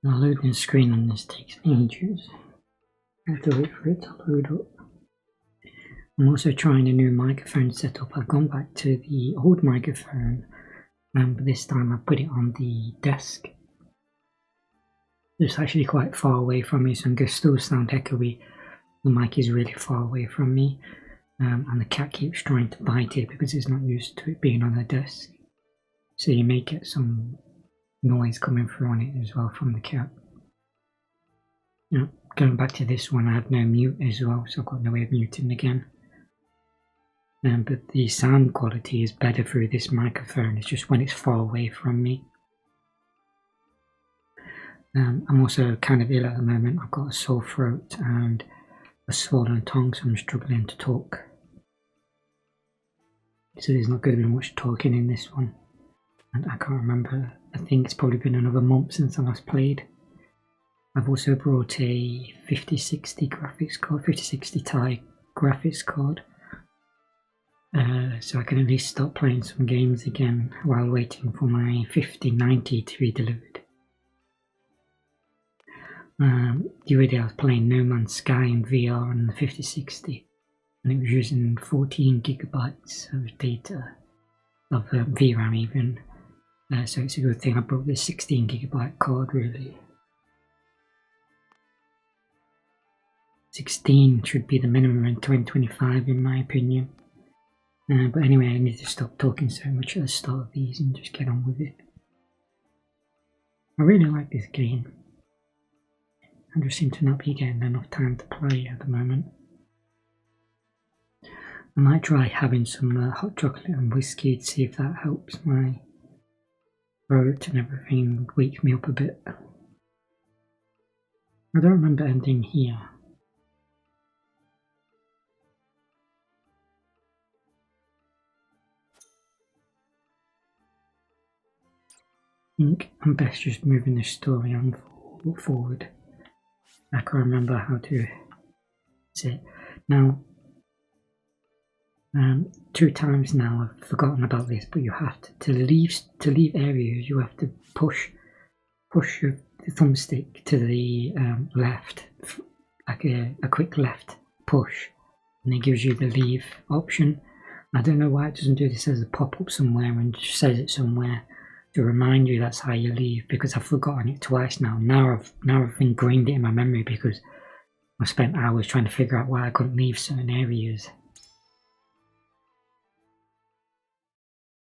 The loading screen on this takes ages. I have to wait for it to load up. I'm also trying a new microphone setup. I've gone back to the old microphone, but this time I put it on the desk. It's actually quite far away from me, so I'm going to still sound echoey. The mic is really far away from me, and the cat keeps trying to bite it because it's not used to it being on the desk. So you may get some noise coming through on it as well from the cat. Now, going back to this one, I have no mute as well, so I've got no way of muting again. But the sound quality is better through this microphone, it's just when it's far away from me. I'm also kind of ill at the moment. I've got a sore throat and a swollen tongue, so I'm struggling to talk. So there's not going to be much talking in this one. And I can't remember, I think it's probably been another month since I last played. I've also brought a 5060 graphics card, 5060 Ti graphics card. So I can at least start playing some games again while waiting for my 5090 to be delivered. The other day I was playing No Man's Sky in VR on the 5060, and it was using 14 gigabytes of data, of VRAM even, so it's a good thing I brought this 16 gigabyte card really. 16 should be the minimum in 2025 in my opinion. But anyway, I need to stop talking so much at the start of these and just get on with it. I really like this game. I just seem to not be getting enough time to play at the moment. I might try having some hot chocolate and whiskey to see if that helps my throat and everything, wakes me up a bit. I don't remember ending here. I think I'm best just moving the story on forward. I can't remember how to say it. Now, 2 times now I've forgotten about this, but you have to leave areas. You have to push your thumbstick to the left, like a quick left push, and it gives you the leave option. I don't know why it doesn't do this as a pop-up somewhere and just says it somewhere to remind you that's how you leave, because I've forgotten it twice now. Now I've ingrained it in my memory because I spent hours trying to figure out why I couldn't leave certain areas.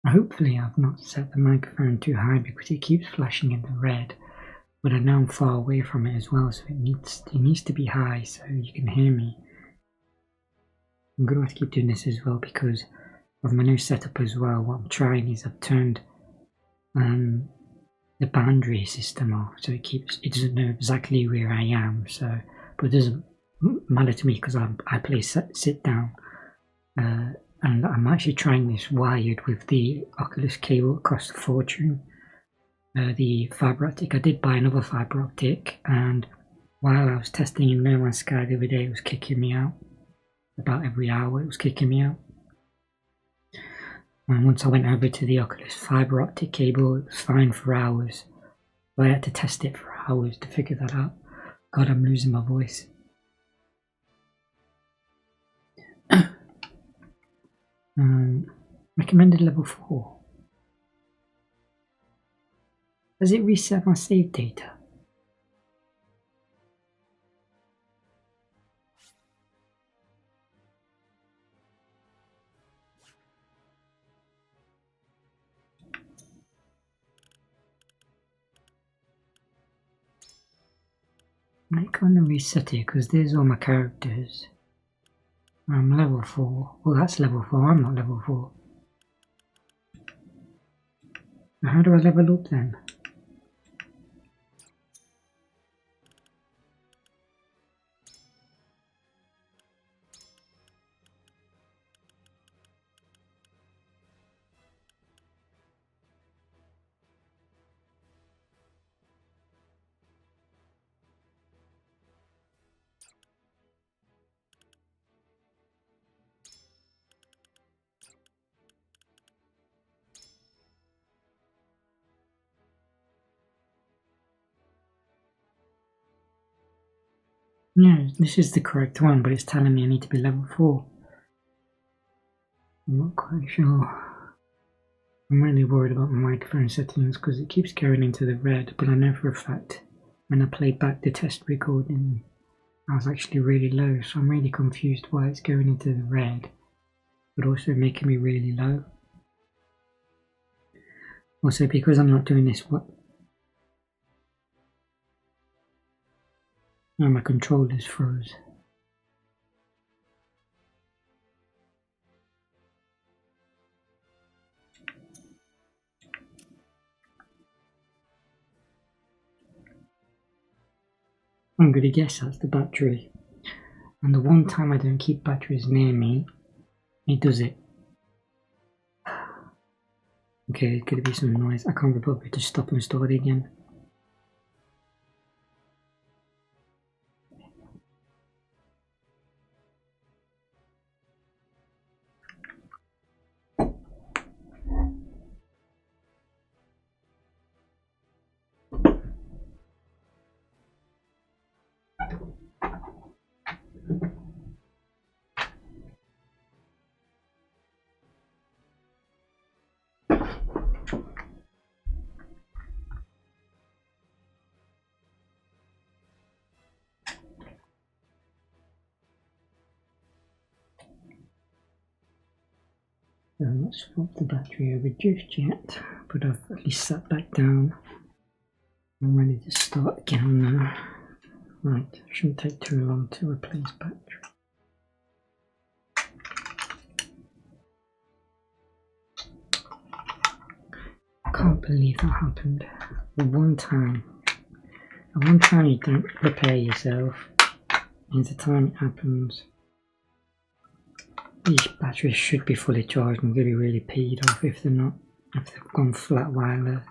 Hopefully I've not set the microphone too high because it keeps flashing in the red, but I know I'm far away from it as well, so it needs to be high so you can hear me. I'm going to have to keep doing this as well because of my new setup as well. What I'm trying is I've turned the boundary system off, so it doesn't know exactly where I am. So, but it doesn't matter to me because I play sit down, and I'm actually trying this wired with the Oculus cable. It cost a fortune. The fiber optic. I did buy another fiber optic, and while I was testing in No Man's Sky the other day, it was kicking me out. About every hour, it was kicking me out. And once I went over to the Oculus fiber optic cable, it was fine for hours. But I had to test it for hours to figure that out. God, I'm losing my voice. Recommended level 4. Does it reset my save data? I can't reset it because there's all my characters. I'm level 4. Well, that's level 4. I'm not level 4. How do I level up then? No, this is the correct one, but it's telling me I need to be level 4. I'm not quite sure. I'm really worried about my microphone settings because it keeps going into the red, but I know for a fact when I played back the test recording I was actually really low, so I'm really confused why it's going into the red, but also making me really low. Also, because I'm not doing this, now my controllers froze. I'm gonna guess that's the battery. And the one time I don't keep batteries near me, it does it. Okay, there's gonna be some noise. I can't be bothered to stop and start it again. I'm not swapped the battery over just yet, but I've at least sat back down. I'm ready to start again now. Right, shouldn't take too long to replace battery. I can't believe that happened. The one time you don't prepare yourself, and the time it happens, these batteries should be fully charged. I'm going to be really peed off if they're not, if they've gone flat while they've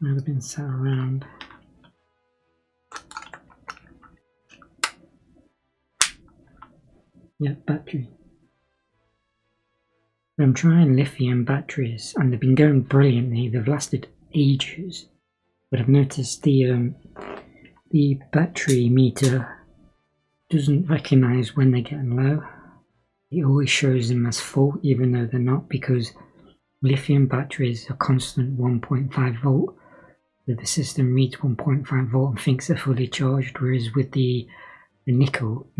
never been sat around. Yeah, battery. I'm trying lithium batteries and they've been going brilliantly. They've lasted ages, but I've noticed the battery meter doesn't recognize when they're getting low. It always shows them as full even though they're not, because lithium batteries are constant 1.5 volt. The system reads 1.5 volt and thinks they're fully charged, whereas with the nickel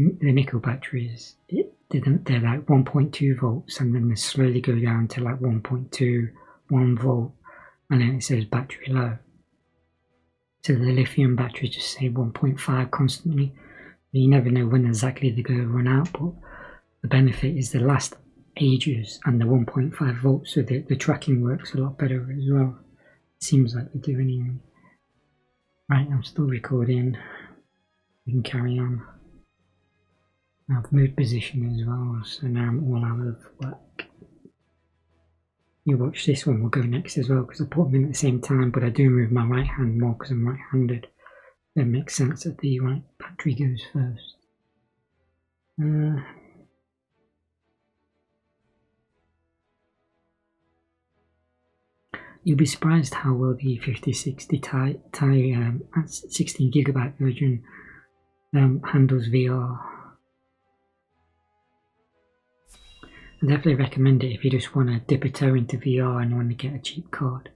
batteries, they're like 1.2 volts and then they slowly go down to like 1.2, 1 volt, and then it says battery low. So the lithium batteries just say 1.5 constantly. You never know when exactly they're going to run out, but the benefit is they last ages and the 1.5 volts, so the tracking works a lot better as well. It seems like they do anyway. Right, I'm still recording. We can carry on. I've moved position as well, so now I'm all out of work. You watch this one, will go next as well because I put them in at the same time, but I do move my right hand more because I'm right-handed. It makes sense that the right battery goes first. You'll be surprised how well the 5060 Ti 16GB version handles VR. I definitely recommend it if you just want to dip a toe into VR and want to get a cheap card.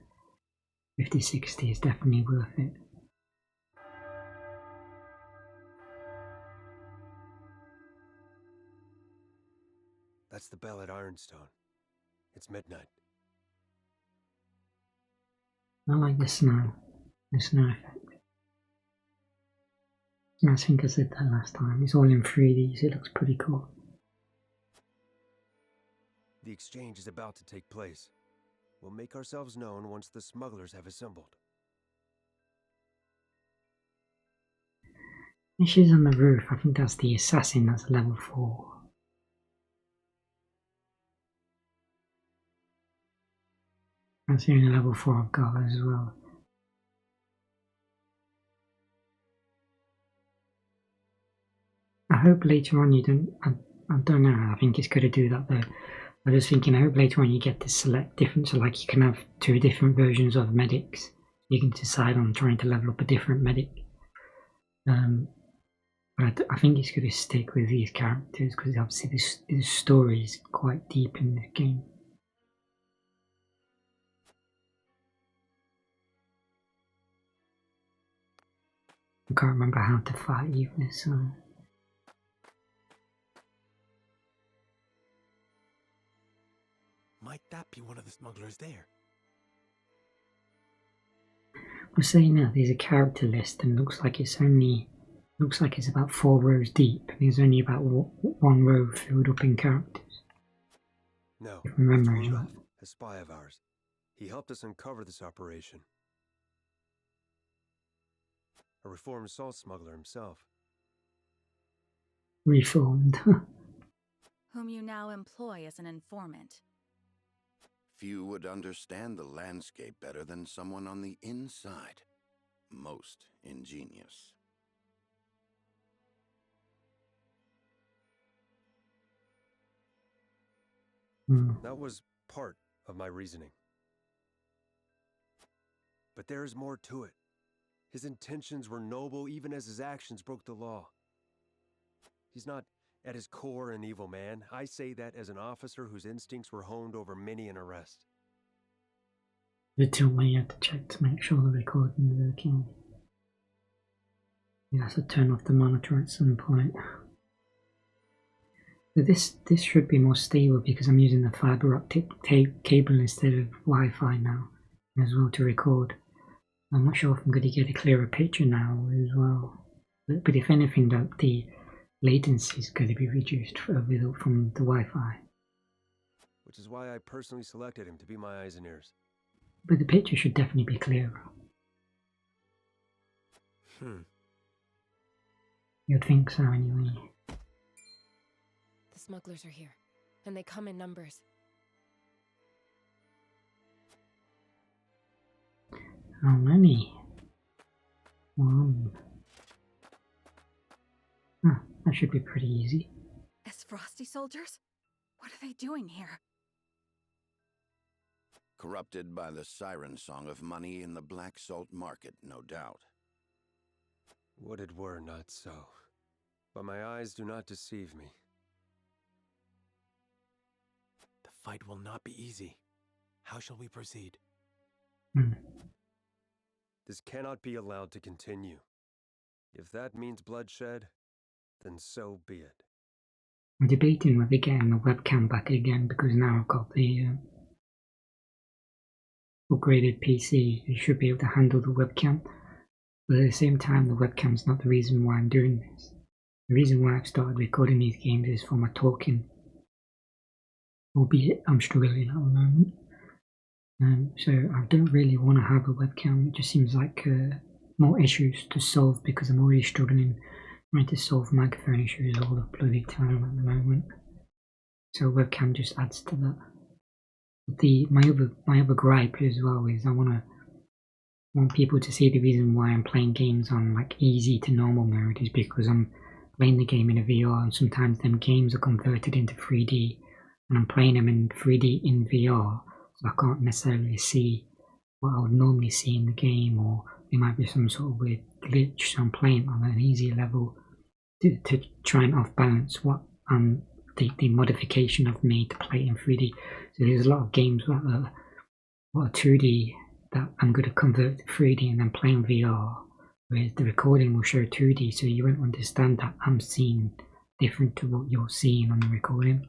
5060 is definitely worth it. That's the bell at Ironstone. It's midnight. I like the snow effect. I think I said that last time. It's all in 3D, so it looks pretty cool. The exchange is about to take place. We'll make ourselves known once the smugglers have assembled. She's on the roof. I think that's the assassin. That's level 4. That's the only level 4 I've got as well. I hope later on you don't. I don't know. I think it's going to do that though. I was thinking, I hope later on you get to select different, so like you can have 2 different versions of medics. You can decide on trying to level up a different medic. But I think it's going to stick with these characters because obviously this story is quite deep in this game. I can't remember how to fight even, so... Might that be one of the smugglers there? We're saying now there's a character list and looks like it's about 4 rows deep and there's only about 1 row filled up in characters. No, If I remember it's right. Rudolph, a spy of ours. He helped us uncover this operation. A reformed salt smuggler himself. Reformed. Whom you now employ as an informant. Few would understand the landscape better than someone on the inside. Most ingenious. That was part of my reasoning. But there is more to it. His intentions were noble even as his actions broke the law. He's not at his core an evil man. I say that as an officer whose instincts were honed over many an arrest. The two way you have to check to make sure the recording is working. You have to turn off the monitor at some point. But this should be more stable because I'm using the fiber optic cable instead of Wi-Fi now as well to record. I'm not sure if I'm going to get a clearer picture now as well. But if anything, the latency is going to be reduced from the Wi-Fi. Which is why I personally selected him to be my eyes and ears. But the picture should definitely be clearer. You'd think so anyway. The smugglers are here, and they come in numbers. How many? 1. Ah, that should be pretty easy. As Frosty soldiers? What are they doing here? Corrupted by the siren song of money in the black salt market, no doubt. Would it were not so. But my eyes do not deceive me. The fight will not be easy. How shall we proceed? This cannot be allowed to continue. If that means bloodshed, then so be it. I'm debating whether getting the webcam back again because now I've got the upgraded PC. It should be able to handle the webcam. But at the same time, the webcam's not the reason why I'm doing this. The reason why I've started recording these games is for my talking. Albeit I'm struggling at the moment. So I don't really want to have a webcam. It just seems like more issues to solve because I'm already struggling trying to solve microphone issues all the bloody time at the moment. So webcam just adds to that. My other gripe as well is I want people to see the reason why I'm playing games on like easy to normal mode is because I'm playing the game in a VR and sometimes them games are converted into 3D and I'm playing them in 3D in VR. So I can't necessarily see what I would normally see in the game, or there might be some sort of weird glitch. So I'm playing on an easier level to try and off balance what the modification I've made to play in 3D. So there's a lot of games that are 2D that I'm going to convert to 3D and then play in VR, whereas the recording will show 2D, so you won't understand that I'm seeing different to what you're seeing on the recording.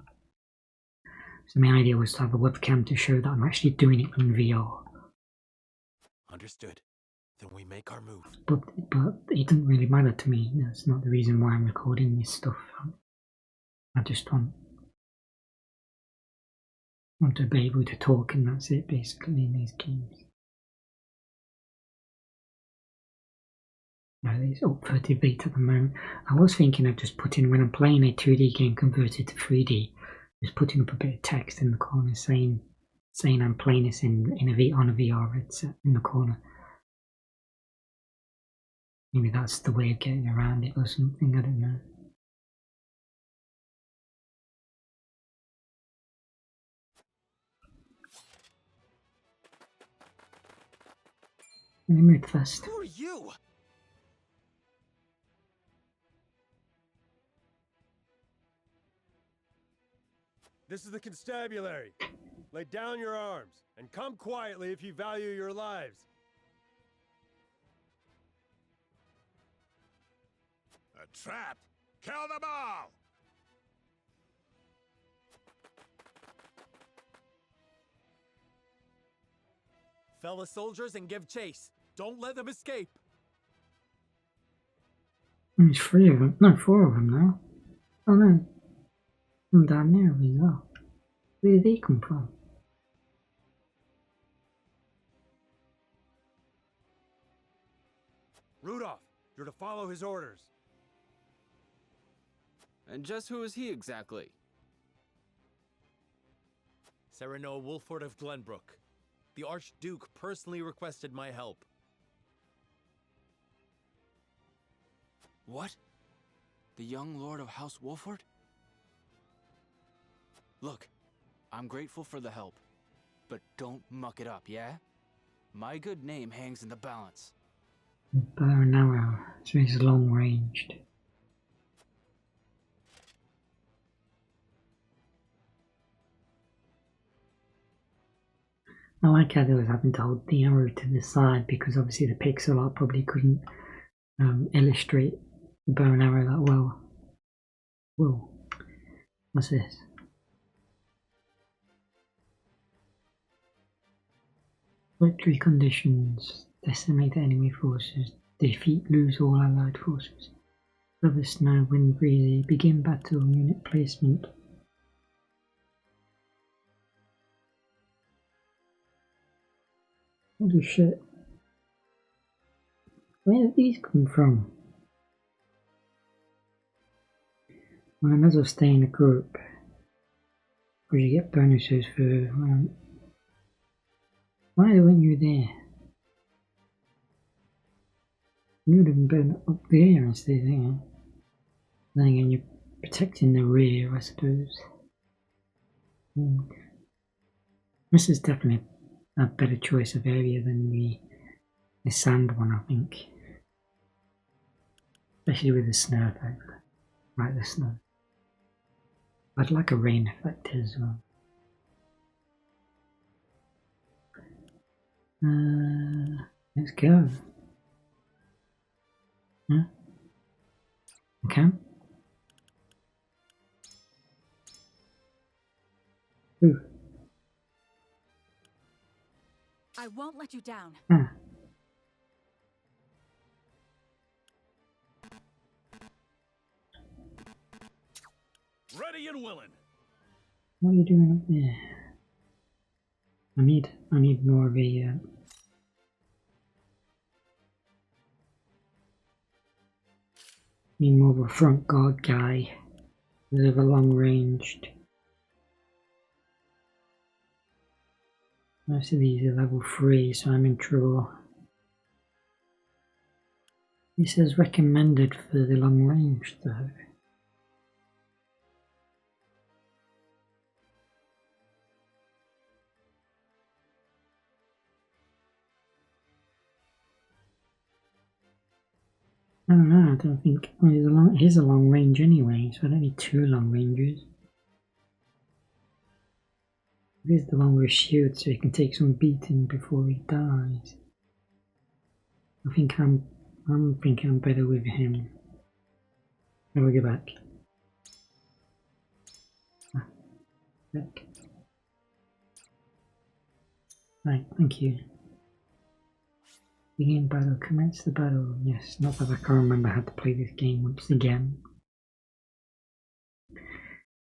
So my idea was to have a webcam to show that I'm actually doing it in VR. Understood. Then we make our move. But it doesn't really matter to me. That's not the reason why I'm recording this stuff. I just want to be able to talk, and that's it basically in these games. Now it's up for debate at the moment. I was thinking of just putting, when I'm playing a 2D game converted to 3D, just putting up a bit of text in the corner saying I'm playing this on a VR headset in the corner. Maybe that's the way of getting around it or something, I don't know. Let me move first. Who are you? This is the constabulary. Lay down your arms, and come quietly if you value your lives. Trapped? Kill them all! Fellow soldiers, and give chase. Don't let them escape. There's 3 of them. No, 4 of them now. Oh no. I'm down there as well. Where did they come from? Rudolph, you're to follow his orders. And just who is he exactly? Cyrano Wolford of Glenbrook. The Archduke personally requested my help. What? The young Lord of House Wolford? Look, I'm grateful for the help, but don't muck it up, yeah? My good name hangs in the balance. Bow and arrow, so he's long ranged. I like how they was having to hold the arrow to the side because obviously the pixel art probably couldn't illustrate the bow and arrow that well. Whoa, what's this? Victory conditions. Decimate enemy forces. Defeat, lose all allied forces. Cover snow, wind breezy. Begin battle, unit placement. Holy shit. Where did these come from? Well, I might as well stay in a group. Because you get bonuses for... why weren't you there? You would have been up there instead, yeah. Then again, you're protecting the rear, I suppose. This is definitely a better choice of area than the sand one, I think. Especially with the snow effect. Like the snow. I'd like a rain effect as well. Let's go. Yeah. Okay. Ooh. I won't let you down. Ah. Ready and willing. What are you doing up there? I need more of a need more of a front guard guy with a long ranged. Most of these are level 3, so I'm in trouble. It says recommended for the long range though. I don't know, I don't think he's a long range anyway, so I don't need 2 long ranges. Here's the one with a shield so he can take some beating before he dies. I think I'm better with him. How do we go back? Back. Right, thank you. Begin battle, commence the battle. Yes, not that I can't remember how to play this game once again.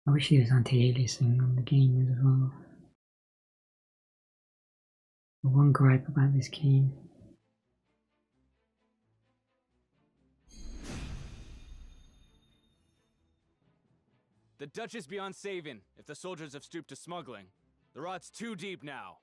I wish there was anti-aliasing on the game as well. The one gripe about this game. The Dutch is beyond saving if the soldiers have stooped to smuggling. The rot's too deep now.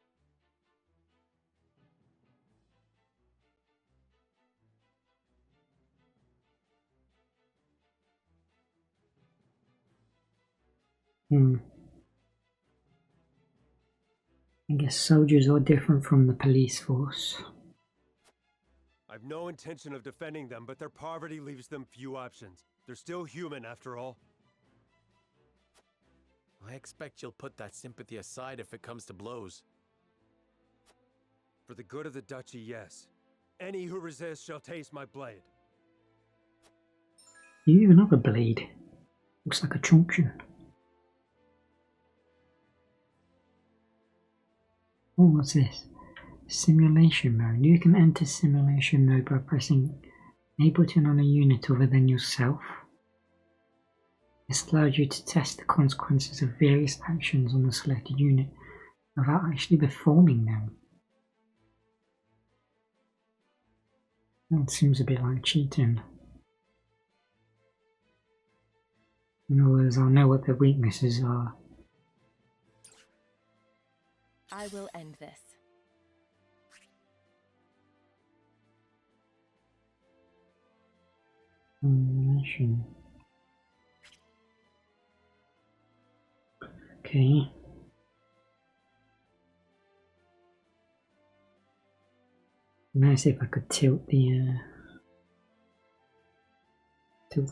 I guess soldiers are different from the police force. I've no intention of defending them, but their poverty leaves them few options. They're still human, after all. I expect you'll put that sympathy aside if it comes to blows. For the good of the duchy, yes. Any who resist shall taste my blade. You even have a blade. Looks like a truncheon. Oh, what's this? Simulation mode. You can enter simulation mode by pressing A button on a unit other than yourself. This allows you to test the consequences of various actions on the selected unit without actually performing them. That seems a bit like cheating. In other words, I'll know what the weaknesses are. I will end this. Simulation. Okay. Nice if I could tilt the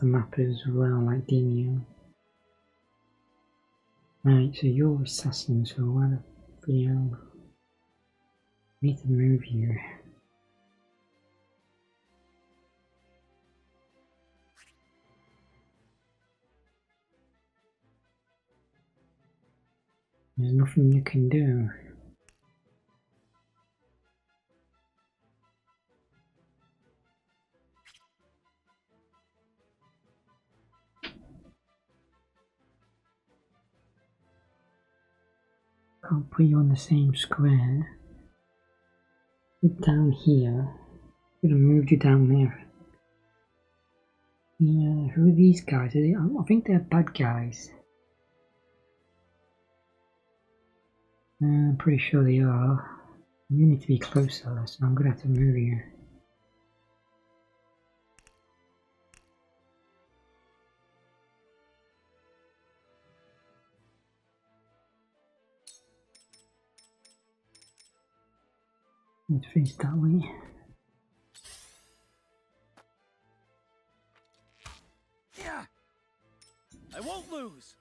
map as well, like Dino. Right, so you're assassin, so what a video. Need to move you. There's nothing you can do. Can't put you on the same square. Get down here. Could have moved you down there. Yeah, who are these guys? Are they, I think they're bad guys. I'm pretty sure they are. You need to be closer, so I'm gonna have to move you. Need to face that way. Yeah, I won't lose.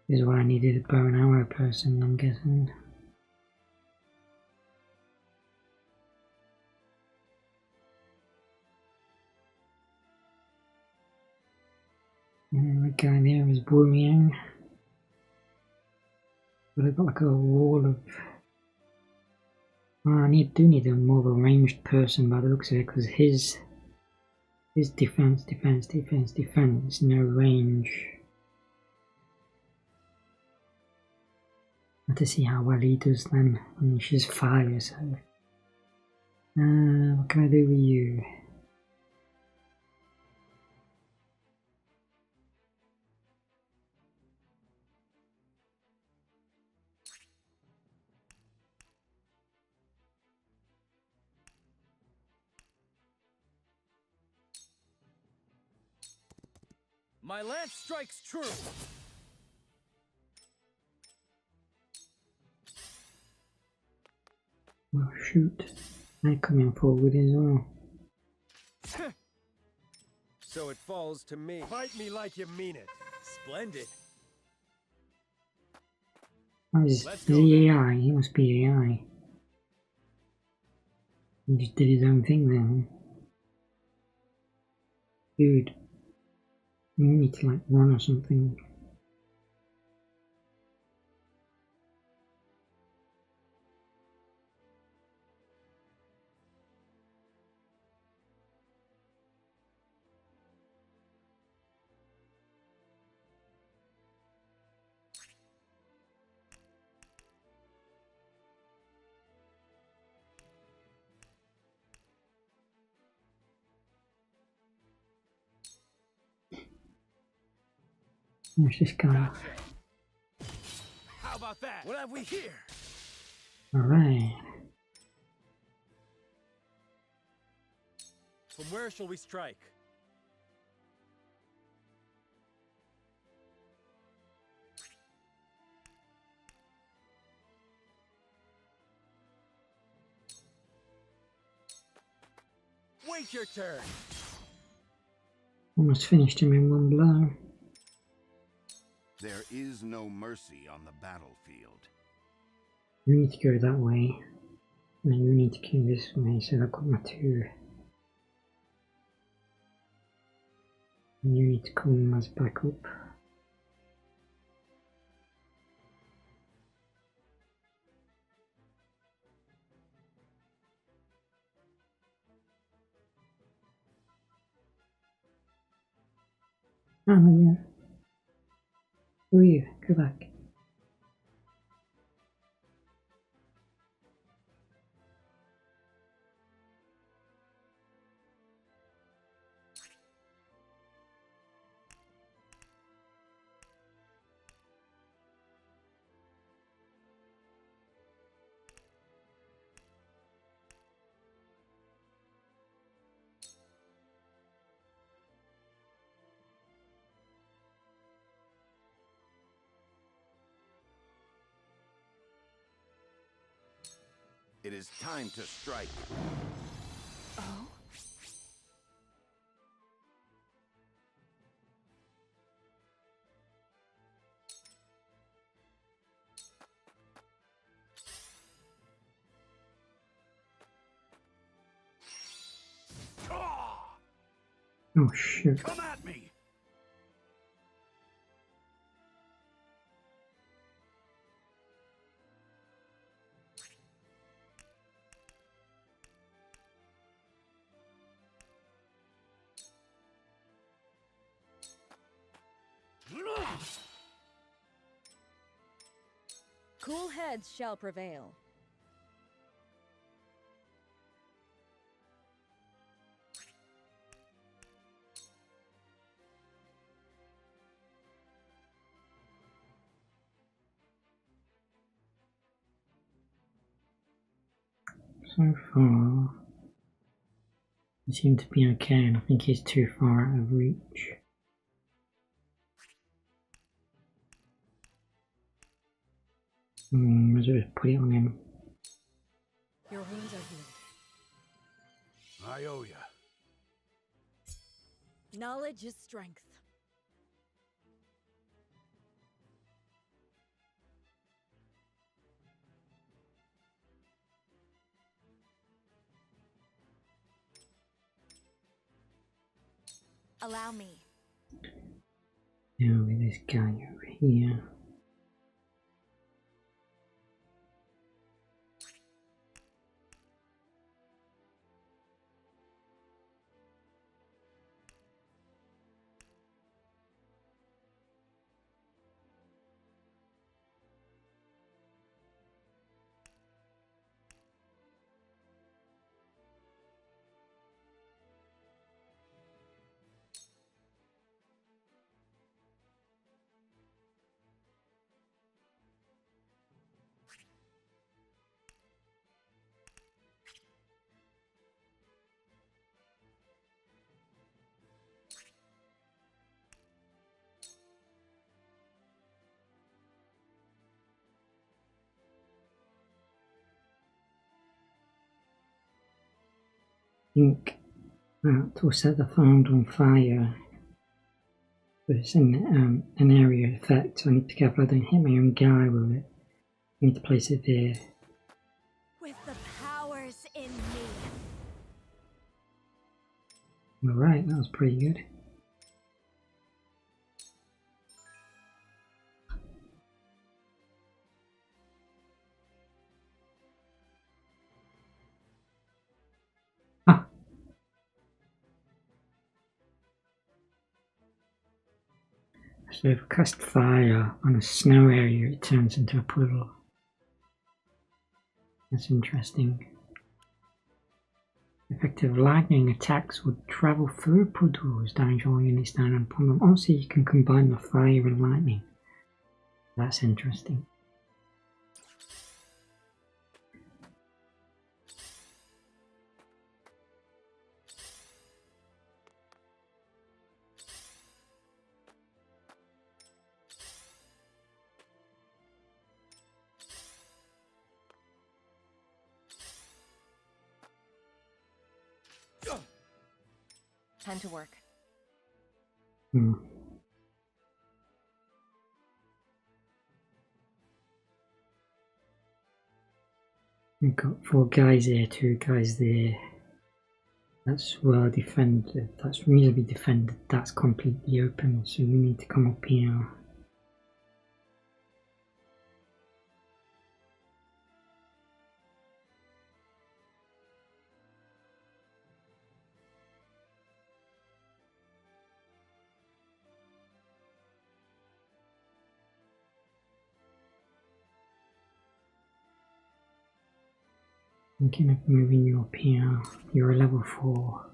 This is why I needed a bow and arrow person, I'm guessing. The guy there is bullying. But I've got like a wall of... Oh, I do need a more of a ranged person by the looks of it, because his defense, no range. Have to see how well he does then. I mean, she's fire, so... what can I do with you? My lance strikes true. Oh shoot, they're coming forward as well. So it falls to me. Fight me like you mean it. Splendid. Oh, is he AI? He must be AI. He just did his own thing then. Dude, you need to like run or something. There's this guy. Gotcha. How about that? What have we here? Alright. From where shall we strike? Wait your turn. Almost finished him in one blow. There is no mercy on the battlefield. You need to go that way. And then you need to go this way, so I've got my two. And you need to come as back up. Oh yeah. Who are you? Go back. It is time to strike. Oh? Oh shit. Come at me! Cool heads shall prevail. So far, he seemed to be okay, and I think he's too far out of reach. Let's just put it on him. Your wounds are healed. I owe ya. Knowledge is strength. Allow me. Now with this guy over here. Think that will set the farm on fire. But it's an area effect, so I need to be careful I don't hit my own guy with it. I need to place it there. With the powers in me. Alright, that was pretty good. Ah! So if I cast fire on a snow area, it turns into a puddle. That's interesting. Effective lightning attacks would travel through puddles, damage all units down upon them. Also, you can combine the fire and lightning. That's interesting. Time to work. We've got 4 guys here, 2 guys there. That's well defended. That's reasonably defended. That's completely open. So you need to come up here. Thinking of moving you up here. You're a level 4.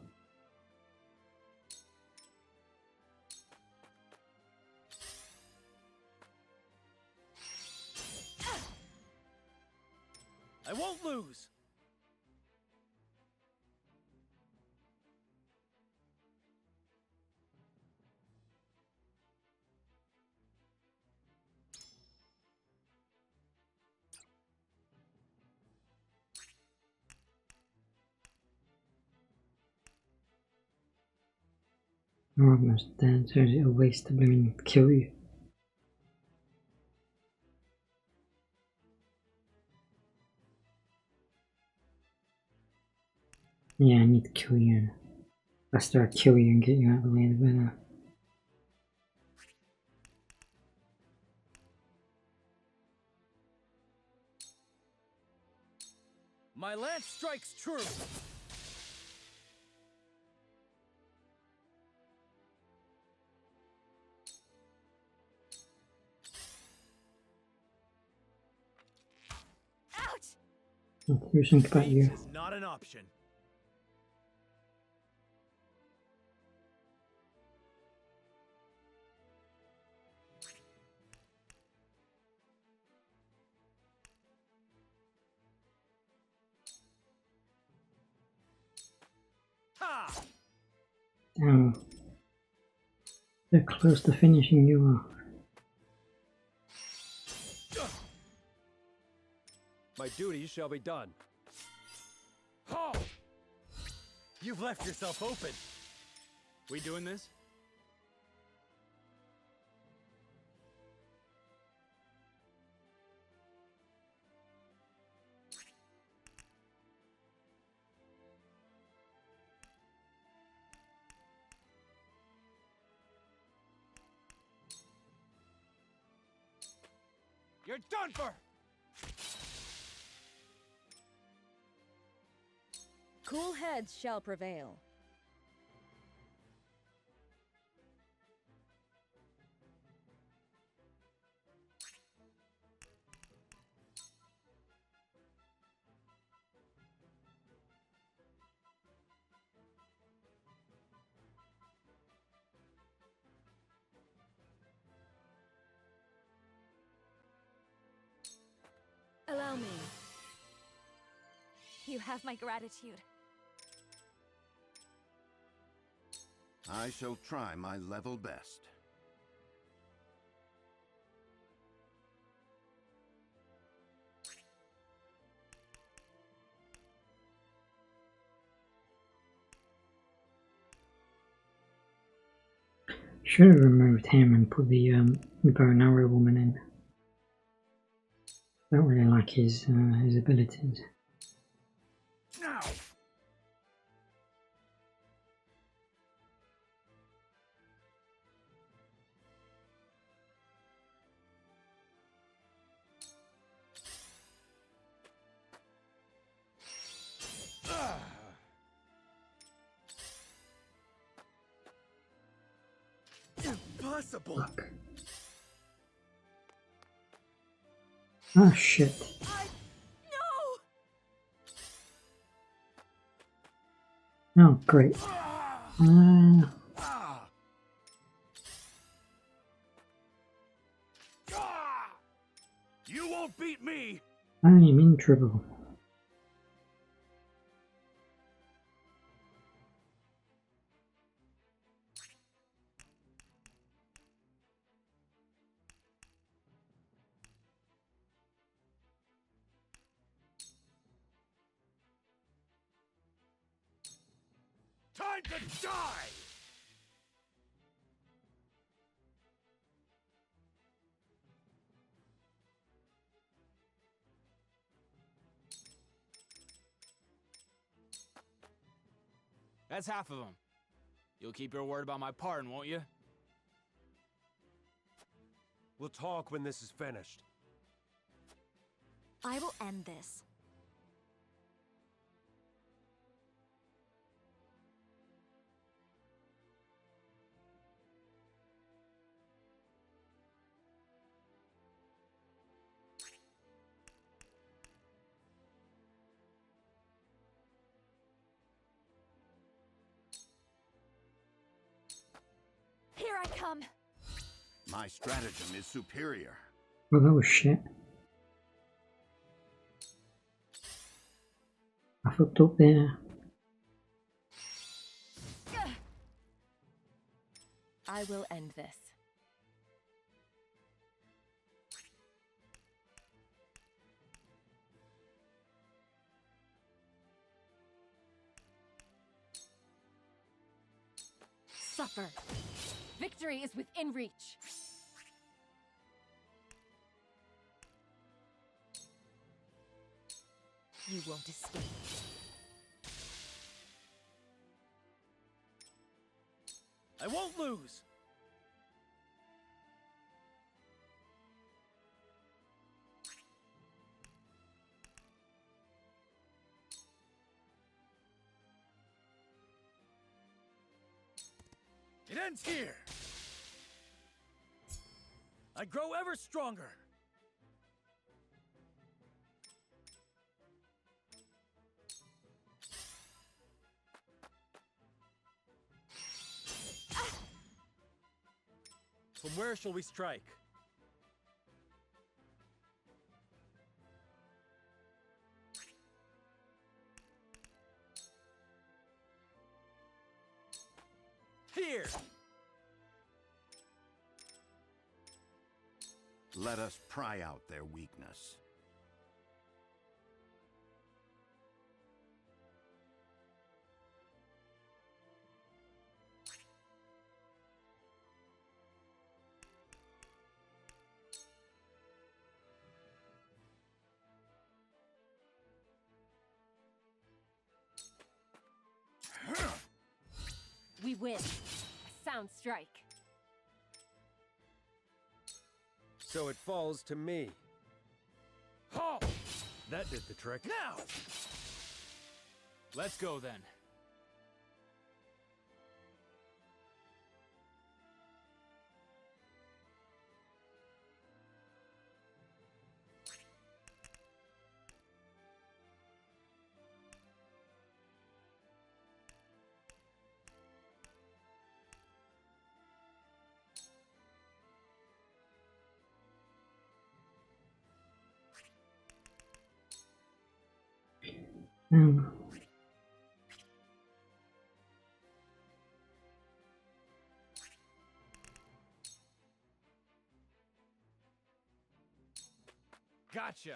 I won't lose! You're almost dead, so it's a waste to blooming kill you. Yeah, I need to kill you. If I start kill you and get you out of the way, the better. My lance strikes true! Ouch! I'll do something about you. Is not an option. Ha! Damn. They're close to finishing you off. My duty shall be done. Halt! You've left yourself open. We doing this? You're done for! Cool heads shall prevail. Allow me. You have my gratitude. I shall try my level best. Should have removed him and put the bow and arrow woman in. Don't really like his abilities. Now! Impossible! Fuck. Ah, shit. No! Oh, great. You won't beat me! I am in trouble. Time to die! That's half of them. You'll keep your word about my pardon, won't you? We'll talk when this is finished. I will end this. Here I come. My stratagem is superior. Well, that was shit. I fucked up there. I will end this. Suffer. Victory is within reach. You won't escape. I won't lose! It ends here! I grow ever stronger! From where shall we strike? Here! Let us pry out their weakness. We win. A sound strike. So it falls to me. Halt! That did the trick. Now! Let's go then. Um, Gotcha!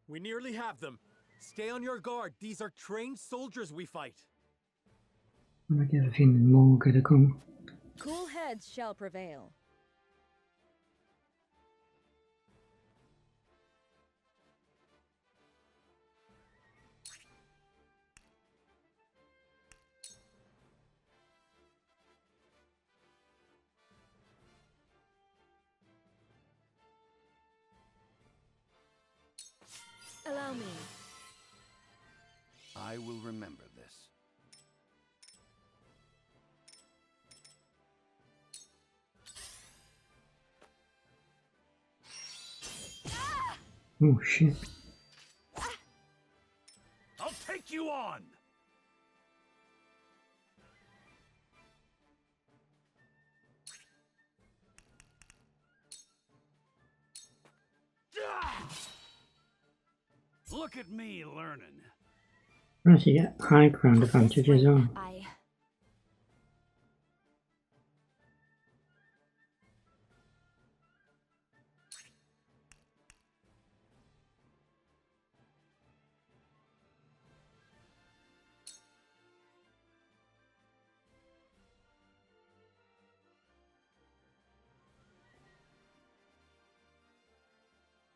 We nearly have them. Stay on your guard. These are trained soldiers we fight. I get a feeling more gonna come. Cool heads shall prevail. Allow me. I will remember this. Oh shit. I'll take you on! Look at me learning. Unless you get high ground advantage as well.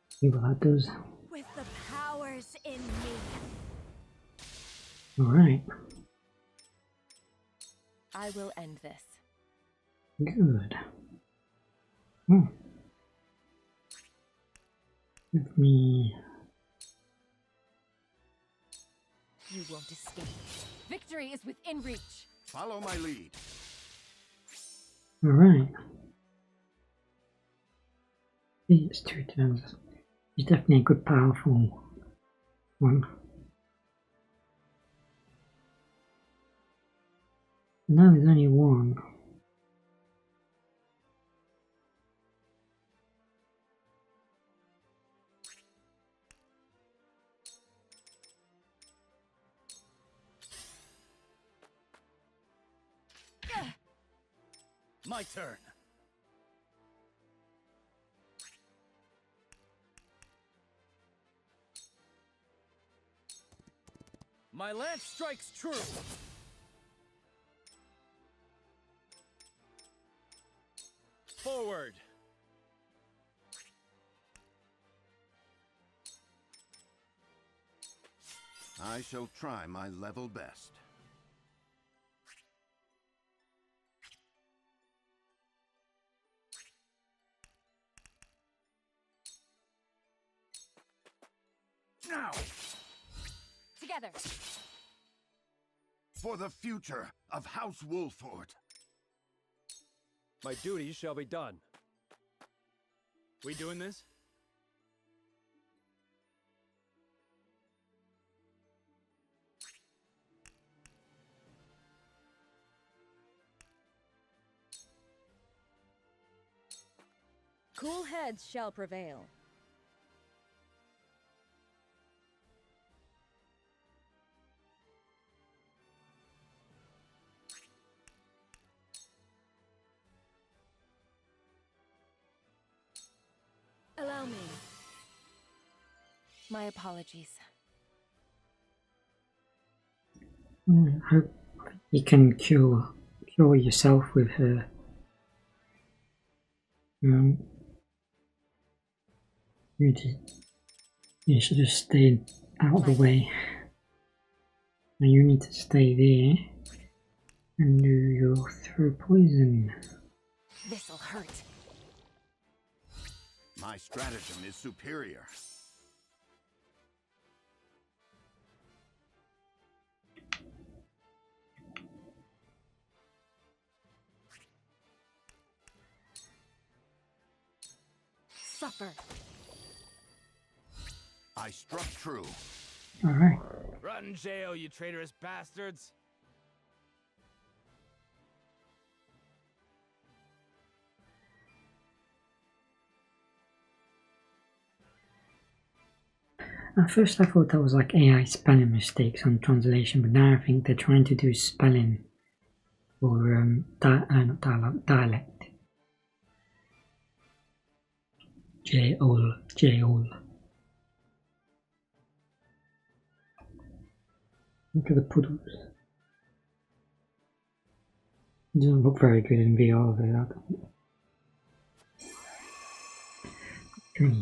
See what that does. With the powers in me. Alright, I will end this. good. Hmm. Give me... You won't escape. Victory is within reach. Follow my lead. Alright. It's 2 turns. He's definitely a good, powerful one. Now there's only one. My turn. My lance strikes true. Forward. I shall try my level best. Now, Together. for the future of House Wolford. My duty shall be done. We doing this? Cool heads shall prevail. Allow me. My apologies. Hope you can cure yourself with her. You should have stayed out of the way. Now you need to stay there and do your throw poison. This'll hurt. My stratagem is superior. Suffer. I struck true. Alright. Rot in jail, you traitorous bastards! At first I thought that was like AI spelling mistakes on translation, but now I think they're trying to do spelling for not dialogue, dialect. J-ol, J-ol. Look at the puddles. It doesn't look very good in VR though, that. Okay.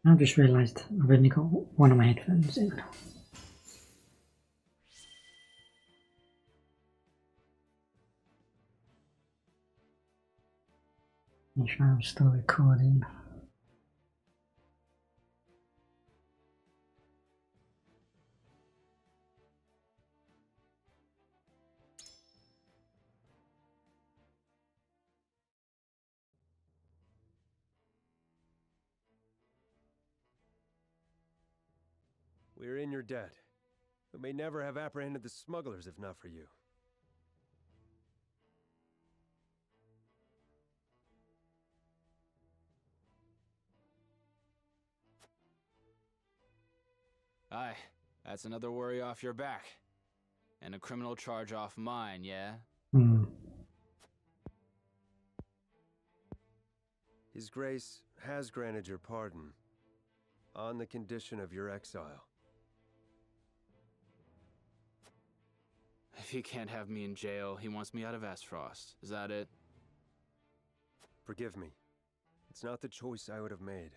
I've just realised I've only got one of my headphones in. Make sure I'm still recording. We're in your debt, but may never have apprehended the smugglers if not for you. Aye, that's another worry off your back. And a criminal charge off mine, yeah? His Grace has granted your pardon, on the condition of your exile. If he can't have me in jail, he wants me out of Astfrost. Is that it? Forgive me. It's not the choice I would have made.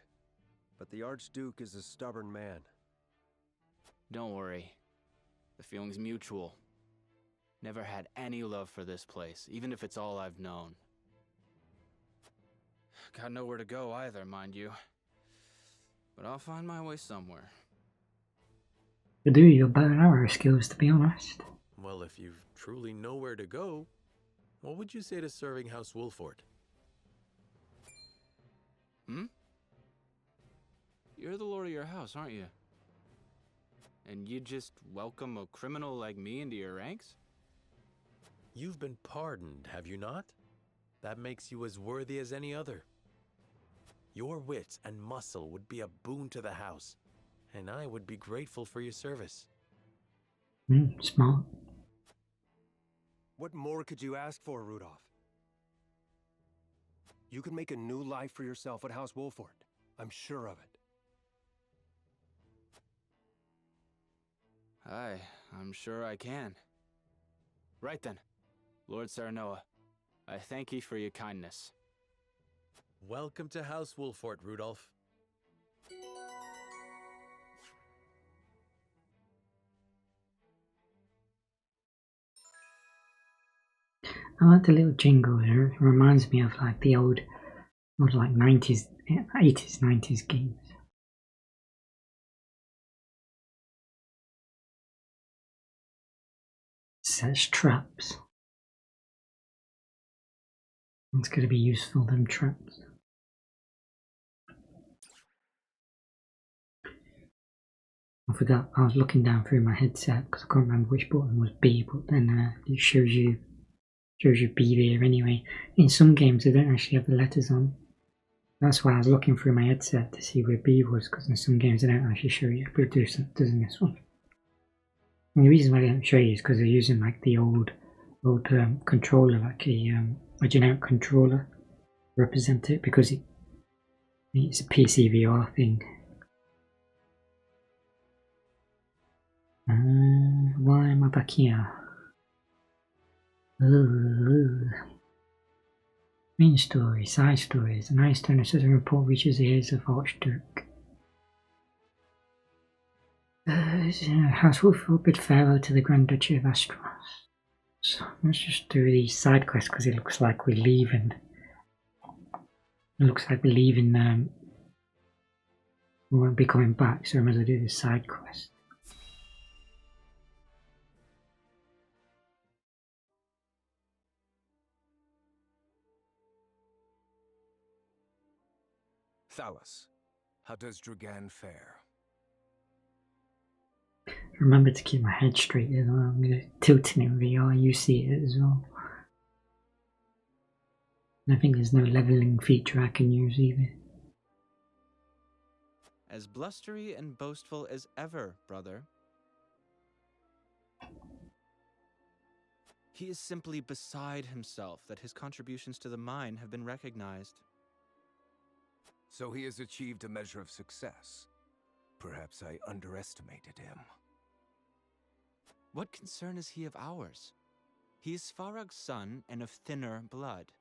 But the Archduke is a stubborn man. Don't worry. The feeling's mutual. Never had any love for this place, even if it's all I've known. Got nowhere to go either, mind you. But I'll find my way somewhere. You do your bow and arrow skills, to be honest. Well, if you truly know where to go, what would you say to serving House Wolford? You're the lord of your house, aren't you? And you just welcome a criminal like me into your ranks? You've been pardoned, have you not? That makes you as worthy as any other. Your wits and muscle would be a boon to the house, and I would be grateful for your service. Smart. What more could you ask for, Rudolph? You can make a new life for yourself at House Wolford. I'm sure of it. Aye, I'm sure I can. Right then, Lord Saranoa, I thank ye for your kindness. Welcome to House Wolford, Rudolph. I like the little jingle here. It reminds me of like the old like 90s, 80s, 90s games. Sets traps. It's going to be useful, them traps. I forgot, I was looking down through my headset because I can't remember which button was B, but then it shows you B there anyway. In some games they don't actually have the letters on. That's why I was looking through my headset to see where B was, because in some games they don't actually show you, but it does in this one. And the reason why they don't show you is because they're using like the old controller, like a generic controller, represent it, because it's a PC VR thing. Why am I back here? Main story, side stories. An ice stone, a sudden report reaches the ears of Archduke. House Wolford bid farewell to the Grand Duchy of Astros. So let's just do the side quest because it looks like we're leaving. It looks like we're leaving. We won't be coming back, so I might as well do the side quest. Thalos, how does Dragan fare? Remember to keep my head straight as well. I'm going to tilt it in VR, you see it as well. And I think there's no leveling feature I can use either. As blustery and boastful as ever, brother. He is simply beside himself that his contributions to the mine have been recognized. So he has achieved a measure of success. Perhaps I underestimated him. What concern is he of ours? He is Farag's son and of thinner blood.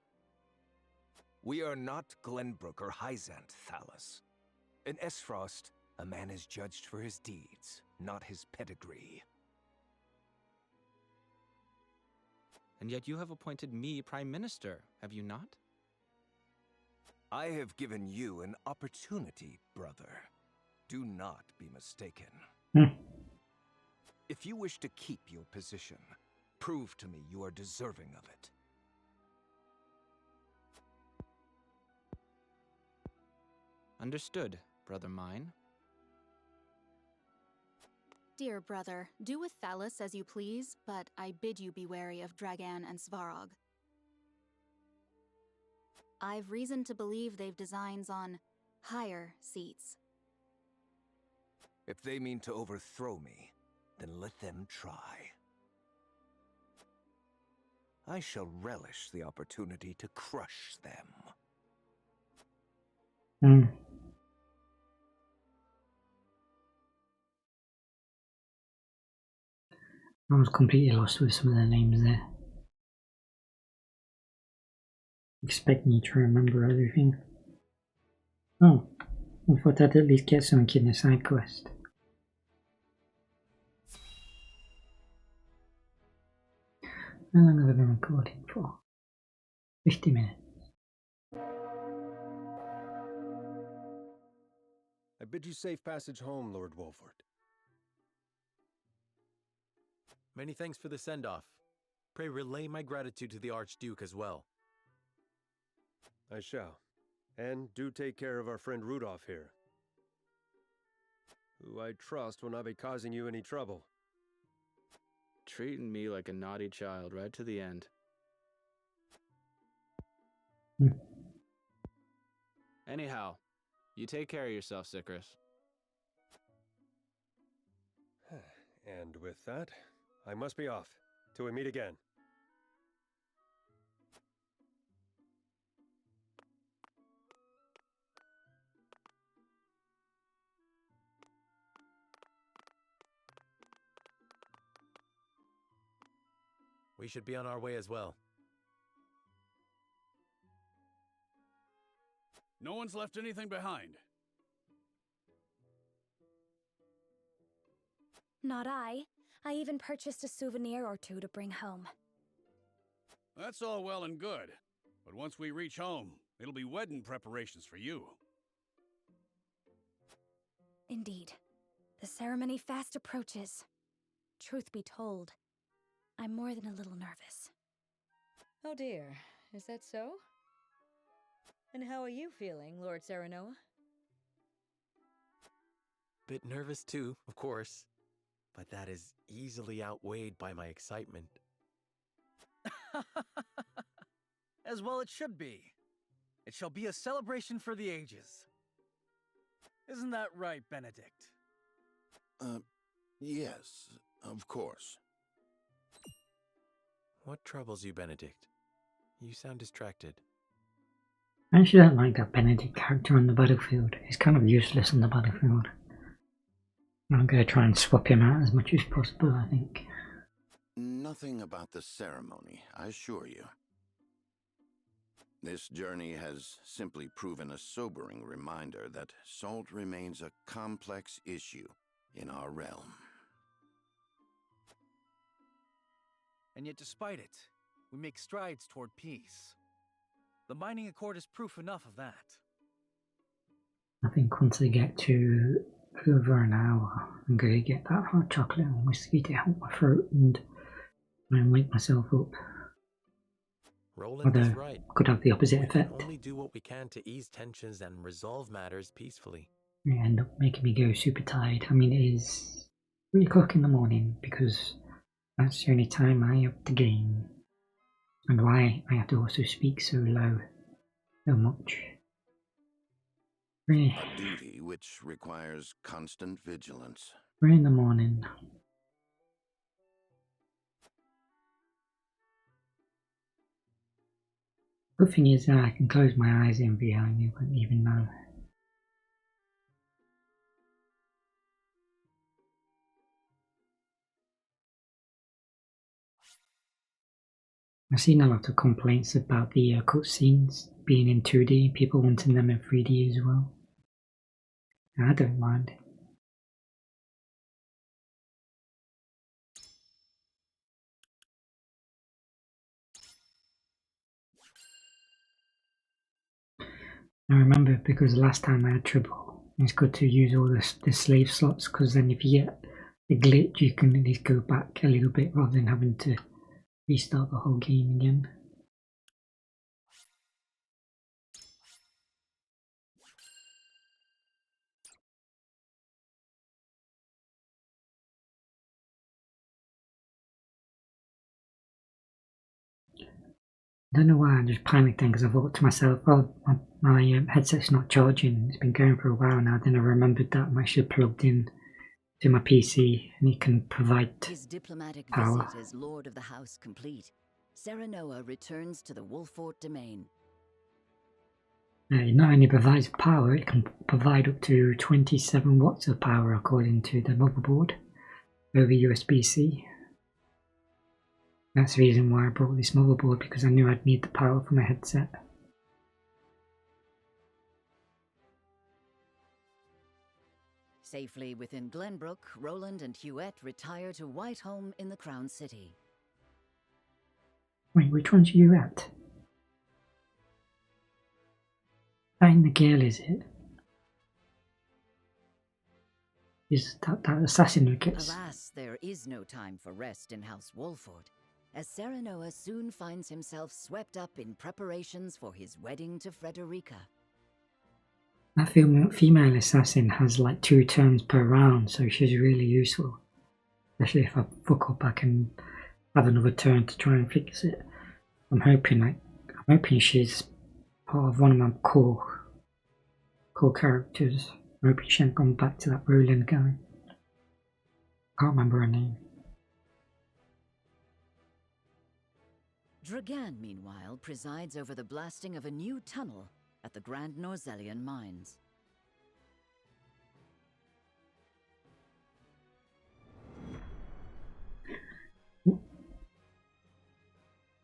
We are not Glenbrook or Hyzant, Thalos. In Esfrost, a man is judged for his deeds, not his pedigree. And yet you have appointed me Prime Minister, have you not? I have given you an opportunity, brother. Do not be mistaken. If you wish to keep your position, prove to me you are deserving of it. Understood, brother mine. Dear brother, do with Thalos as you please, but I bid you be wary of Dragan and Svarog. I've reason to believe they've designs on higher seats. If they mean to overthrow me, then let them try. I shall relish the opportunity to crush them. I was completely lost with some of the names there. Expecting you to remember everything. Oh, I thought I'd at least get something in the side quest. How long have I been recording for? 50 minutes. I bid you safe passage home, Lord Wolford. Many thanks for the send-off. Pray relay my gratitude to the Archduke as well. I shall. And do take care of our friend Rudolph here, who I trust will not be causing you any trouble. Treating me like a naughty child right to the end. Anyhow, you take care of yourself, Sycrus. And with that, I must be off. Till we meet again. We should be on our way as well. No one's left anything behind. Not I. I even purchased a souvenir or two to bring home. That's all well and good. But once we reach home, it'll be wedding preparations for you. Indeed. The ceremony fast approaches. Truth be told, I'm more than a little nervous. Oh dear, is that so? And how are you feeling, Lord Serenoa? Bit nervous too, of course. But that is easily outweighed by my excitement. As well it should be. It shall be a celebration for the ages. Isn't that right, Benedict? Yes, of course. What troubles you, Benedict? You sound distracted. I actually don't like that Benedict character on the battlefield. He's kind of useless on the battlefield. I'm going to try and swap him out as much as possible, I think. Nothing about the ceremony, I assure you. This journey has simply proven a sobering reminder that salt remains a complex issue in our realm. And yet despite it, we make strides toward peace. The mining accord is proof enough of that. I think once I get to over an hour, I'm going to get that hot chocolate and whiskey to help my throat and wake myself up. Roland is Although, right. could have the opposite We can effect. only do what we can to ease tensions and resolve matters peacefully. It end up making me go super tired. I mean, it is 3 o'clock in the morning because that's the only time I have to game. And why I have to also speak so low, so much. A duty which requires constant vigilance. 3 in the morning. Good thing is that I can close my eyes in VR and you won't even know. I've seen a lot of complaints about the cutscenes being in 2D, people wanting them in 3D as well. I don't mind. I remember because last time I had trouble, it's good to use all the slave slots because then if you get a glitch you can at least go back a little bit rather than having to restart the whole game again. I don't know why I just panicked then because I thought to myself, oh, my headset's not charging, it's been going for a while now. Then I remembered that I'm actually plugged in to my PC and it can provide His diplomatic power. visit as Lord of the House complete, Serenoa returns to the Wolfort domain. It not only provides power, it can provide up to 27 watts of power according to the motherboard over USB-C. That's the reason why I brought this motherboard, because I knew I'd need the power for my headset. Safely within Glenbrook, Roland and Huette retire to Whitehome in the Crown City. Wait, which one's you at? That ain't the girl, is it? Is that assassin who gets... Alas, there is no time for rest in House Wolford, as Serenoa soon finds himself swept up in preparations for his wedding to Frederica. That female assassin has like 2 turns per round, so she's really useful. Especially if I fuck up, I can have another turn to try and fix it. I'm hoping she's part of one of my core characters. I'm hoping she hasn't gone back to that Roland guy. Can't remember her name. Dragan, meanwhile, presides over the blasting of a new tunnel at the Grand Norzellian mines.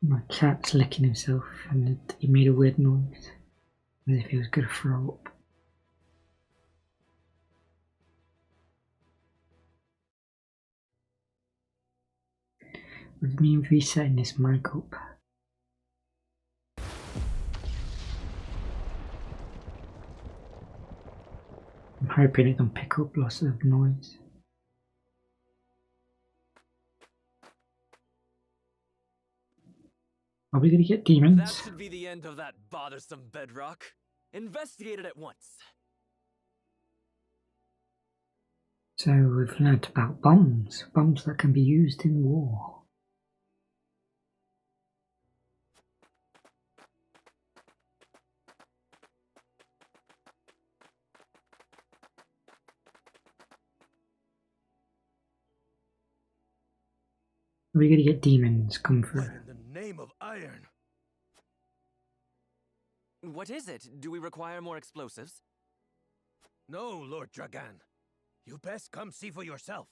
My cat's licking himself and he made a weird noise, as if he was going to throw up. With me resetting this mic up. I'm hoping it don't pick up lots of noise. Are we going to get demons? That should be the end of that bothersome bedrock. Investigate it at once. So we've learnt about bombs that can be used in war. We're going to get demons come through. What in the name of iron? What is it? Do we require more explosives? No, Lord Dragan. You best come see for yourself.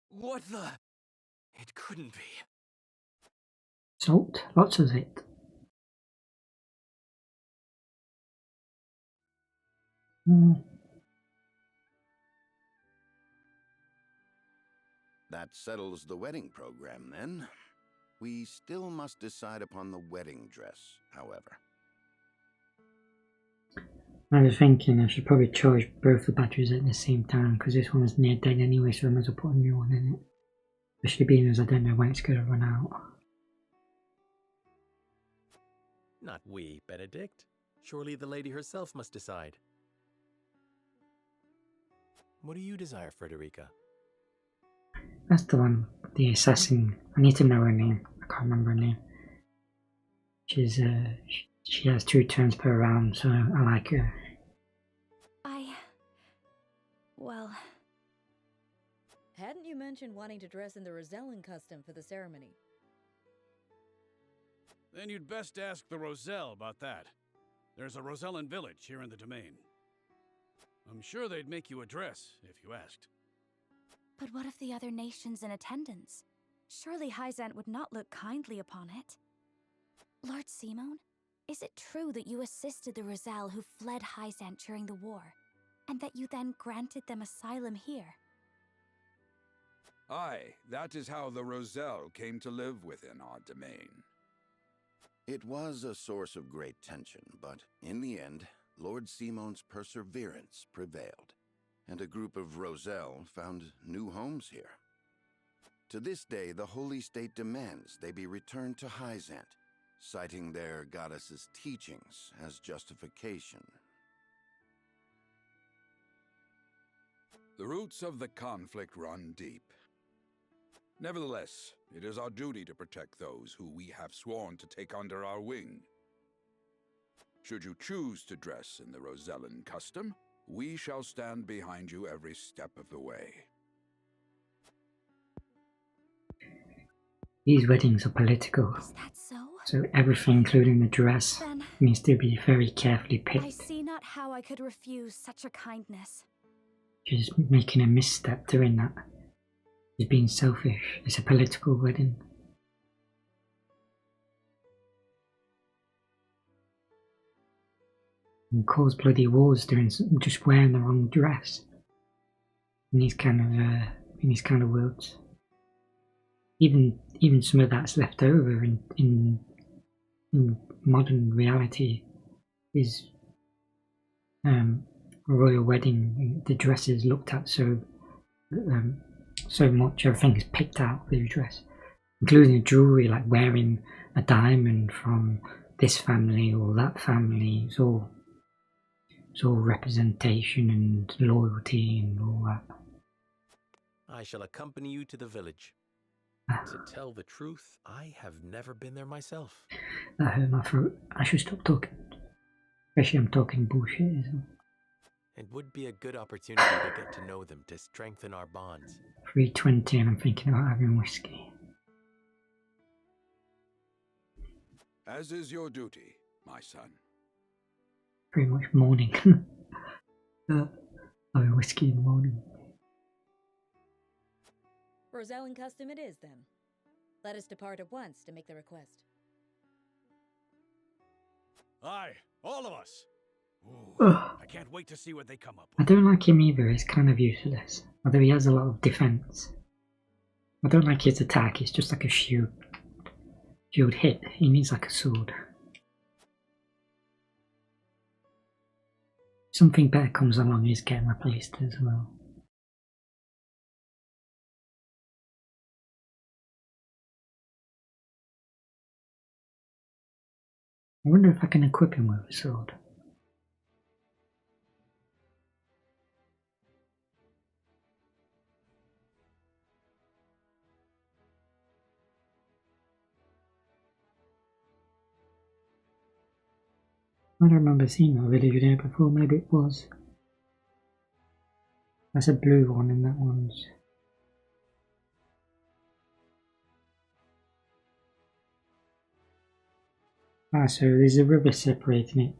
What the? It couldn't be. Salt? Lots of it. That settles the wedding program, then. We still must decide upon the wedding dress, however. I was thinking I should probably charge both the batteries at the same time, because this one's near dead anyway, so I might as well put a new one in it. Especially being as I don't know when it's going to run out. Not we, Benedict. Surely the lady herself must decide. What do you desire, Frederica? That's the one, the assassin. I need to know her name. I can't remember her name. She's she has 2 turns per round, so I like her. Well... Hadn't you mentioned wanting to dress in the Rosellan custom for the ceremony? Then you'd best ask the Roselle about that. There's a Rosellan village here in the domain. I'm sure they'd make you a dress if you asked. But what of the other nations in attendance? Surely Hyzant would not look kindly upon it. Lord Simone, is it true that you assisted the Roselle who fled Hyzant during the war, and that you then granted them asylum here? Aye, that is how the Roselle came to live within our domain. It was a source of great tension, but in the end, Lord Simone's perseverance prevailed, and a group of Roselle found new homes here. To this day, the Holy State demands they be returned to Hyzant, citing their goddess's teachings as justification. The roots of the conflict run deep. Nevertheless, it is our duty to protect those who we have sworn to take under our wing. Should you choose to dress in the Rosellan custom, we shall stand behind you every step of the way. These weddings are political. Is that so? So everything, including the dress, Then needs to be very carefully picked. I see not how I could refuse such a kindness. She's making a misstep doing that. She's being selfish. It's a political wedding. and cause bloody wars doing just wearing the wrong dress in these kind of worlds. Even some of that's left over in modern reality is royal wedding. The dresses looked at so much. Everything is picked out of the dress, including the jewelry, like wearing a diamond from this family or that family. It's all representation and loyalty and all that. I shall accompany you to the village. To tell the truth, I have never been there myself. That hurt my throat. I should stop talking. Especially I'm talking bullshit as well. It would be a good opportunity to get to know them, to strengthen our bonds. 3:20 and I'm thinking about having whiskey. As is your duty, my son. Pretty much morning. Having whiskey in the morning. Rosellan custom it is, then. Let us depart at once to make the request. Aye, all of us. Ooh, I can't wait to see what they come up I with. don't like him either. He's kind of useless. Although he has a lot of defense. I don't like his attack. It's just like a shield hit. He needs like a sword. Something better comes along, he's getting replaced as well. I wonder if I can equip him with a sword. I don't remember seeing that village there before, maybe it was. That's a blue one and that one's... Ah, so there's a river separating it.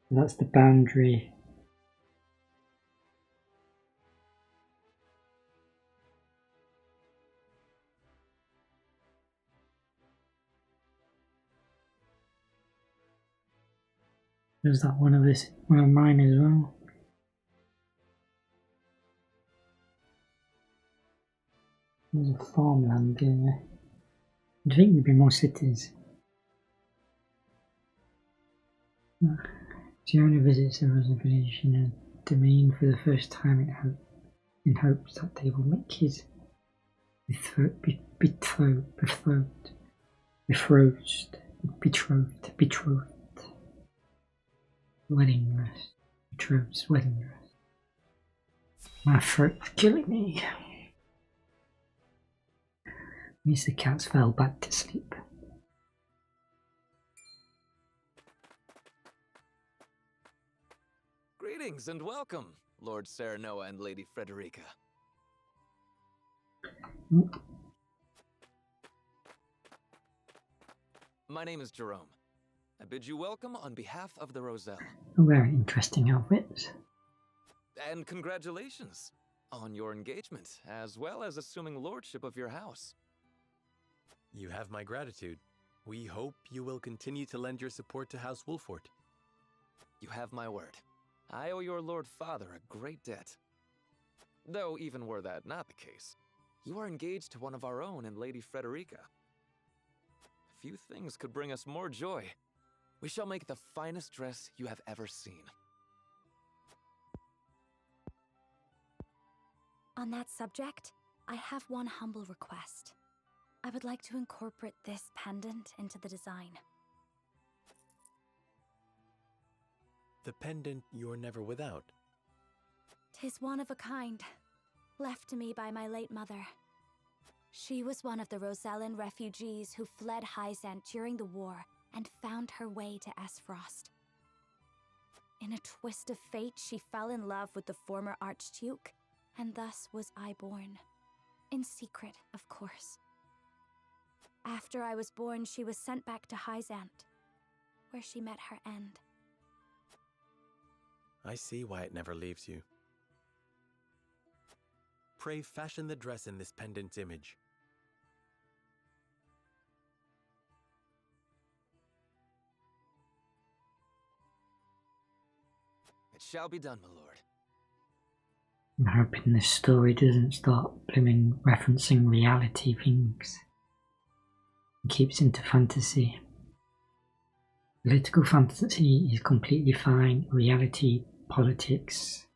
That's the boundary. There's that one of mine as well. There's a farmland there. I think there'd be more cities. Giona visits the Rosa village in a domain for the first time in hopes that they will make his betrothed wedding dress. Betrothed's wedding dress. My throat's killing me. Mr. Katz fell back to sleep. Greetings and welcome, Lord Serenoa and Lady Frederica. My name is Jerome. I bid you welcome on behalf of the Roselle. Very interesting outfits. And congratulations on your engagement, as well as assuming lordship of your house. You have my gratitude. We hope you will continue to lend your support to House Wolfort. You have my word. I owe your Lord Father a great debt. Though even were that not the case, you are engaged to one of our own in Lady Frederica. Few things could bring us more joy. We shall make the finest dress you have ever seen. On that subject, I have one humble request. I would like to incorporate this pendant into the design. The pendant you're never without. 'Tis one of a kind, left to me by my late mother. She was one of the Rosellan refugees who fled Hyzant during the war and found her way to Esfrost. In a twist of fate, she fell in love with the former Archduke, and thus was I born. In secret, of course. After I was born, she was sent back to Hyzant, where she met her end. I see why it never leaves you. Pray fashion the dress in this pendant's image. shall be done, my lord. I'm hoping this story doesn't start blooming referencing reality things. It keeps into fantasy. Political fantasy is completely fine. Reality, politics,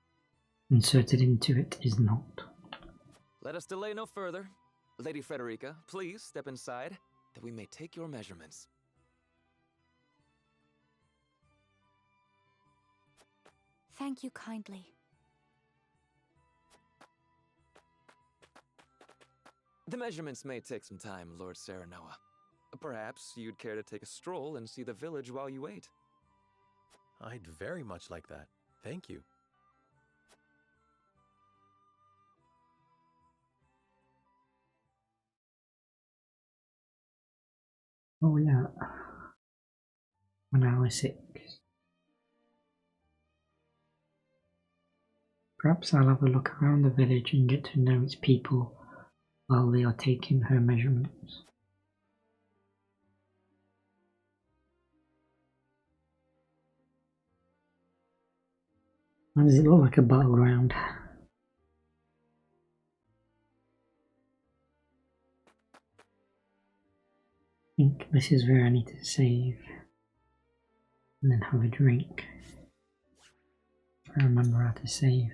inserted into it is not. Let us delay no further. Lady Frederica, please step inside, that we may take your measurements. Thank you kindly. The measurements may take some time, Lord Serenoa. Perhaps you'd care to take a stroll and see the village while you wait. I'd very much like that. Thank you. Oh yeah. 1 hour 6. Perhaps I'll have a look around the village and get to know its people while they are taking her measurements. Why does it look like a battleground? I think this is where I need to save and then have a drink. If I remember how to save.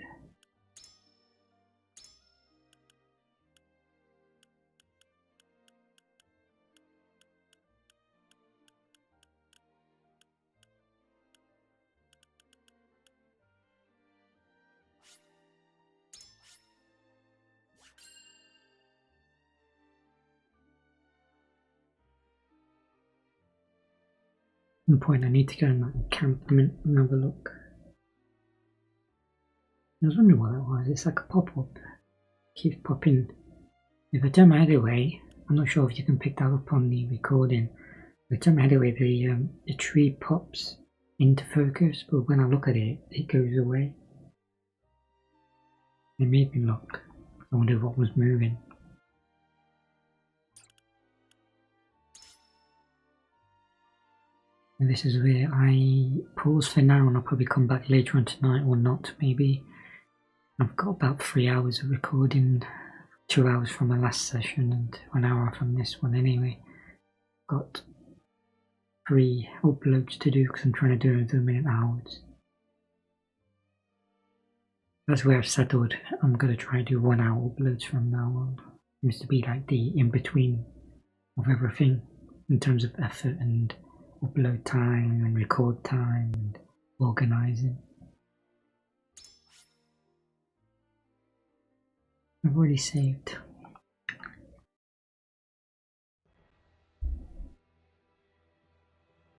At some point I need to go in that encampment and have a look. I was wondering what that was. It's like a pop-up. Keeps popping. If I turn my head away, I'm not sure if you can pick that up on the recording. If I turn my head away, the tree pops into focus, but when I look at it, it goes away. It made me look. I wonder what was moving. And this is where I pause for now, and I'll probably come back later on tonight or not, maybe. I've got about 3 hours of recording, 2 hours from my last session and 1 hour from this one anyway. Got 3 uploads to do because I'm trying to do them in hours. That's where I've settled. I'm going to try to do 1 hour uploads from now on. It seems to be like the in-between of everything in terms of effort and upload time and record time and organising. I've already saved.